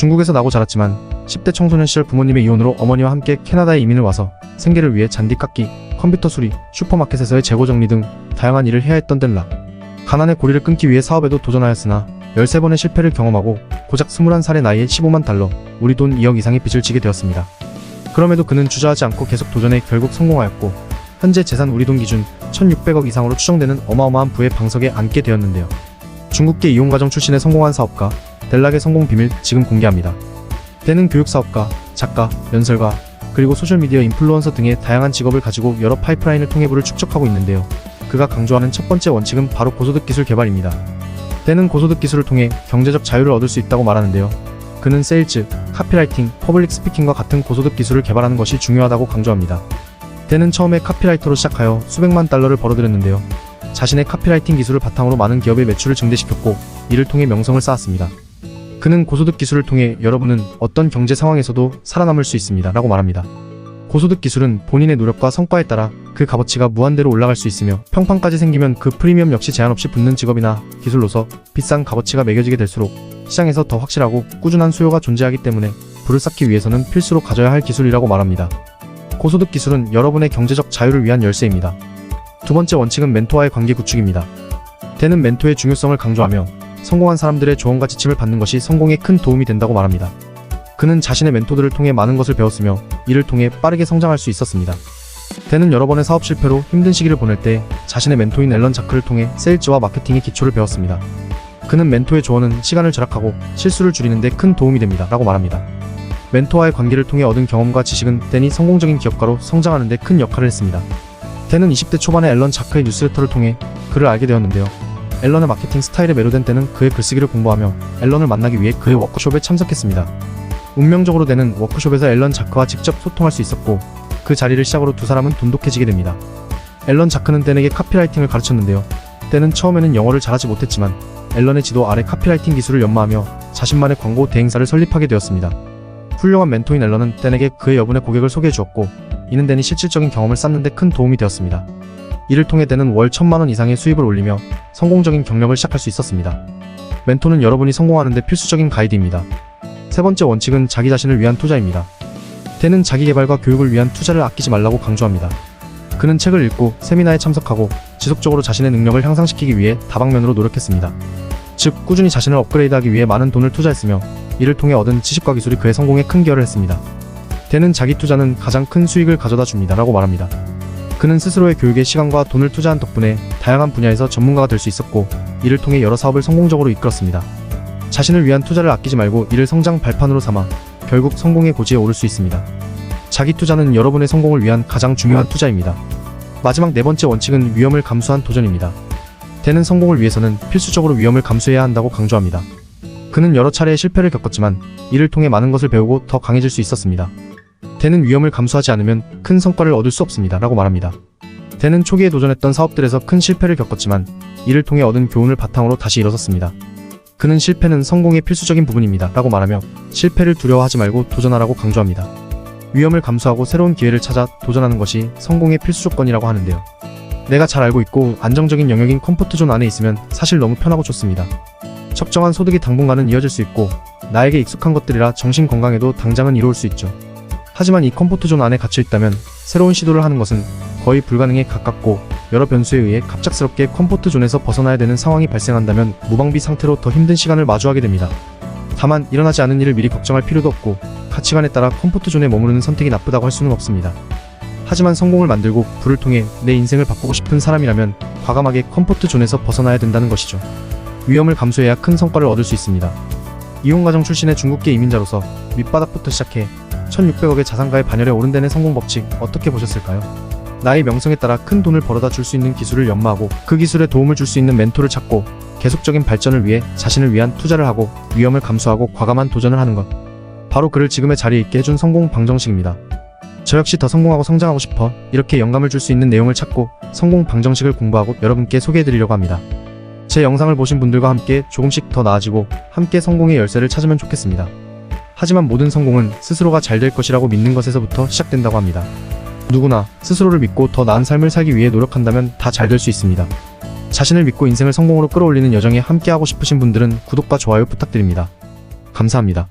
중국에서 나고 자랐지만 10대 청소년 시절 부모님의 이혼으로 어머니와 함께 캐나다에 이민을 와서 생계를 위해 잔디 깎기, 컴퓨터 수리, 슈퍼마켓에서의 재고 정리 등 다양한 일을 해야 했던 델라. 가난의 고리를 끊기 위해 사업에도 도전하였으나 13번의 실패를 경험하고 고작 21살의 나이에 15만 달러, 우리 돈 2억 이상의 빚을 지게 되었습니다. 그럼에도 그는 주저하지 않고 계속 도전해 결국 성공하였고 현재 재산 우리 돈 기준 1600억 이상으로 추정되는 어마어마한 부의 방석에 앉게 되었는데요. 중국계 이혼가정 출신의 성공한 사업가 델락의 성공 비밀 지금 공개합니다. 때는 교육사업가, 작가, 연설가, 그리고 소셜미디어 인플루언서 등의 다양한 직업을 가지고 여러 파이프라인을 통해 부를 축적하고 있는데요. 그가 강조하는 첫 번째 원칙은 바로 고소득 기술 개발입니다. 때는 고소득 기술을 통해 경제적 자유를 얻을 수 있다고 말하는데요. 그는 세일즈, 카피라이팅, 퍼블릭 스피킹과 같은 고소득 기술을 개발하는 것이 중요하다고 강조합니다. 때는 처음에 카피라이터로 시작하여 수백만 달러를 벌어들였는데요. 자신의 카피라이팅 기술을 바탕으로 많은 기업의 매출을 증대시켰고 이를 통해 명성을 쌓았습니다. 그는 고소득 기술을 통해 여러분은 어떤 경제 상황에서도 살아남을 수 있습니다 라고 말합니다. 고소득 기술은 본인의 노력과 성과에 따라 그 값어치가 무한대로 올라갈 수 있으며 평판까지 생기면 그 프리미엄 역시 제한 없이 붙는 직업이나 기술로서 비싼 값어치가 매겨지게 될수록 시장에서 더 확실하고 꾸준한 수요가 존재하기 때문에 부를 쌓기 위해서는 필수로 가져야 할 기술이라고 말합니다. 고소득 기술은 여러분의 경제적 자유를 위한 열쇠입니다. 두 번째 원칙은 멘토와의 관계 구축입니다. 때는 멘토의 중요성을 강조하며 성공한 사람들의 조언과 지침을 받는 것이 성공에 큰 도움이 된다고 말합니다. 그는 자신의 멘토들을 통해 많은 것을 배웠으며 이를 통해 빠르게 성장할 수 있었습니다. 때는 여러 번의 사업 실패로 힘든 시기를 보낼 때 자신의 멘토인 앨런 자크를 통해 세일즈와 마케팅의 기초를 배웠습니다. 그는 멘토의 조언은 시간을 절약하고 실수를 줄이는 데 큰 도움이 됩니다 라고 말합니다. 멘토와의 관계를 통해 얻은 경험과 지식은 땐이 성공적인 기업가로 성장하는 데 큰 역할을 했습니다. 때는 20대 초반에 앨런 자크의 뉴스레터를 통해 그를 알게 되었는데요. 앨런의 마케팅 스타일에 매료된 때는 그의 글쓰기를 공부하며 앨런을 만나기 위해 그의 워크숍에 참석했습니다. 운명적으로 때는 워크숍에서 앨런 자크와 직접 소통할 수 있었고 그 자리를 시작으로 두 사람은 돈독해지게 됩니다. 앨런 자크는 땐에게 카피라이팅을 가르쳤는데요. 때는 처음에는 영어를 잘하지 못했지만 앨런의 지도 아래 카피라이팅 기술을 연마하며 자신만의 광고 대행사를 설립하게 되었습니다. 훌륭한 멘토인 앨런은 땐에게 그의 여분의 고객을 소개해 주었고 이는 땐이 실질적인 경험을 쌓는 데 큰 도움이 되었습니다. 이를 통해 땐은 월 1000만원 이상의 수입을 올리며 성공적인 경력을 시작할 수 있었습니다. 멘토는 여러분이 성공하는 데 필수적인 가이드입니다. 세 번째 원칙은 자기 자신을 위한 투자입니다. 때는 자기 개발과 교육을 위한 투자를 아끼지 말라고 강조합니다. 그는 책을 읽고 세미나에 참석하고 지속적으로 자신의 능력을 향상시키기 위해 다방면으로 노력했습니다. 즉 꾸준히 자신을 업그레이드하기 위해 많은 돈을 투자했으며 이를 통해 얻은 지식과 기술이 그의 성공에 큰 기여를 했습니다. 때는 자기 투자는 가장 큰 수익을 가져다 줍니다 라고 말합니다. 그는 스스로의 교육에 시간과 돈을 투자한 덕분에 다양한 분야에서 전문가가 될 수 있었고 이를 통해 여러 사업을 성공적으로 이끌었습니다. 자신을 위한 투자를 아끼지 말고 이를 성장 발판으로 삼아 결국 성공의 고지에 오를 수 있습니다. 자기 투자는 여러분의 성공을 위한 가장 중요한 투자입니다. 마지막 네 번째 원칙은 위험을 감수한 도전입니다. 때는 성공을 위해서는 필수적으로 위험을 감수해야 한다고 강조합니다. 그는 여러 차례의 실패를 겪었지만 이를 통해 많은 것을 배우고 더 강해질 수 있었습니다. 때는 위험을 감수하지 않으면 큰 성과를 얻을 수 없습니다 라고 말합니다. 때는 초기에 도전했던 사업들에서 큰 실패를 겪었지만 이를 통해 얻은 교훈을 바탕으로 다시 일어섰습니다. 그는 실패는 성공의 필수적인 부분입니다 라고 말하며 실패를 두려워하지 말고 도전하라고 강조합니다. 위험을 감수하고 새로운 기회를 찾아 도전하는 것이 성공의 필수 조건이라고 하는데요. 내가 잘 알고 있고 안정적인 영역인 컴포트존 안에 있으면 사실 너무 편하고 좋습니다. 적정한 소득이 당분간은 이어질 수 있고 나에게 익숙한 것들이라 정신 건강에도 당장은 이로울 수 있죠. 하지만 이 컴포트존 안에 갇혀있다면 새로운 시도를 하는 것은 거의 불가능에 가깝고 여러 변수에 의해 갑작스럽게 컴포트존에서 벗어나야 되는 상황이 발생한다면 무방비 상태로 더 힘든 시간을 마주하게 됩니다. 다만 일어나지 않은 일을 미리 걱정할 필요도 없고 가치관에 따라 컴포트존에 머무르는 선택이 나쁘다고 할 수는 없습니다. 하지만 성공을 만들고 부를 통해 내 인생을 바꾸고 싶은 사람이라면 과감하게 컴포트존에서 벗어나야 된다는 것이죠. 위험을 감수해야 큰 성과를 얻을 수 있습니다. 이혼가정 출신의 중국계 이민자로서 밑바닥부터 시작해 1600억의 자산가의 반열에 오른 데는 성공 법칙 어떻게 보셨을까요? 나의 명성에 따라 큰 돈을 벌어다 줄 수 있는 기술을 연마하고 그 기술에 도움을 줄 수 있는 멘토를 찾고 계속적인 발전을 위해 자신을 위한 투자를 하고 위험을 감수하고 과감한 도전을 하는 것. 바로 그를 지금의 자리에 있게 해준 성공 방정식입니다. 저 역시 더 성공하고 성장하고 싶어 이렇게 영감을 줄 수 있는 내용을 찾고 성공 방정식을 공부하고 여러분께 소개해드리려고 합니다. 제 영상을 보신 분들과 함께 조금씩 더 나아지고 함께 성공의 열쇠를 찾으면 좋겠습니다. 하지만 모든 성공은 스스로가 잘 될 것이라고 믿는 것에서부터 시작된다고 합니다. 누구나 스스로를 믿고 더 나은 삶을 살기 위해 노력한다면 다 잘 될 수 있습니다. 자신을 믿고 인생을 성공으로 끌어올리는 여정에 함께하고 싶으신 분들은 구독과 좋아요 부탁드립니다. 감사합니다.